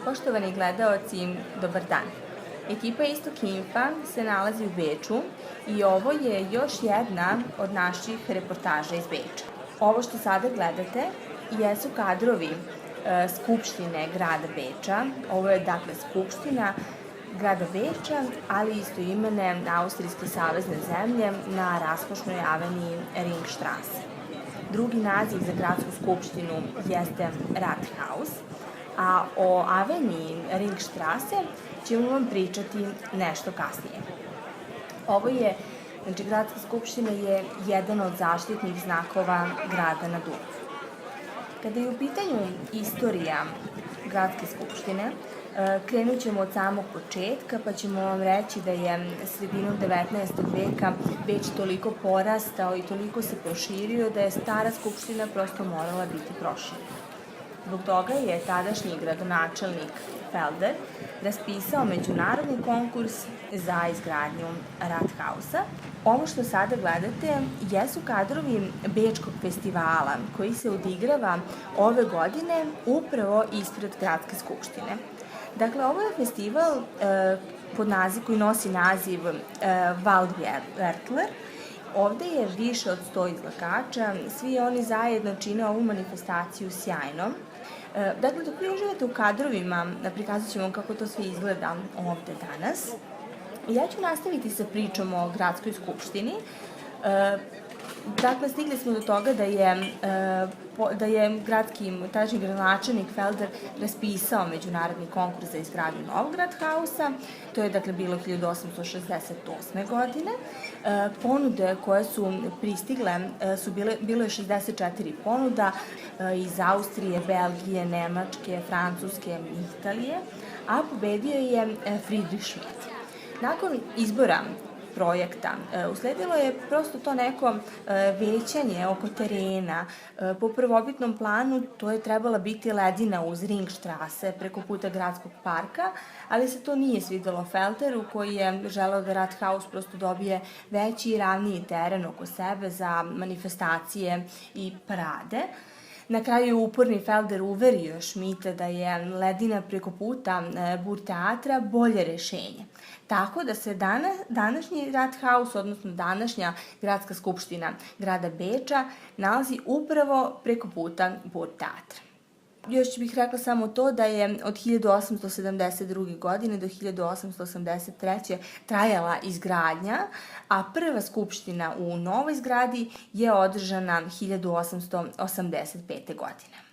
Poštovani gledaoci, dobar dan. Ekipa Istok Infa se nalazi u Beču i ovo je još jedna od naših reportaža iz Beča. Ovo što sada gledate jesu kadrovi Skupštine grada Beča. Ovo je dakle Skupština grada Beča, ali istoimene Austrijske savezne zemlje na raskošnoj aveniji Ringstrasse. Drugi naziv za gradsku skupštinu jeste Rathaus, a o aveniji Ringstrasse ćemo vam pričati nešto kasnije. Gradska skupština je jedan od zaštitnih znakova grada na Dunavu. Kada je u pitanju istorija gradske skupštine, krenut ćemo od samog početka, pa ćemo vam reći da je sredinom 19. veka Beč toliko porastao i toliko se proširio da je stara skupština prosto morala biti proširena. Zbog toga je tadašnji gradonačelnik Felder raspisao međunarodni konkurs za izgradnju Rathausa. Ovo što sada gledate jesu kadrovi Bečkog festivala koji se odigrava ove godine upravo ispred gradske skupštine. Dakle, ovo je festival koji nosi naziv Waldviertler. Ovde je više od 100 izlagača, svi oni zajedno čine ovu manifestaciju sjajno. Dakle, dok vi uživate u kadrovima, prikazat ćemo kako to sve izgleda ovde danas. Ja ću nastaviti sa pričom o gradskoj skupštini. Dakle, stigli smo do toga da je tadašnji gradonačelnik Felder raspisao međunarodni konkurs za izgradnju novog Rathausa. To je dakle bilo 1868. godine. Ponude koje su pristigle bilo je 64 ponuda iz Austrije, Belgije, Nemačke, Francuske i Italije, a pobedio je Friedrich Schmidt. Nakon izbora projekta usledilo je prosto to neko većanje oko terena. Po prvobitnom planu to je trebala biti ledina uz Ringstrasse preko puta gradskog parka, ali se to nije svidelo Felderu koji je želeo da Rathaus prosto dobije veći i ravniji teren oko sebe za manifestacije i parade. Na kraju uporni Felder uverio Schmidta da je ledina preko puta Burgteatra bolje rešenje. Tako da se današnji Rathaus, odnosno današnja gradska skupština grada Beča, nalazi upravo preko puta Burgteatra. Još bih rekla samo to da je od 1872. godine do 1883. trajala izgradnja, a prva skupština u novoj zgradi je održana 1885. godine.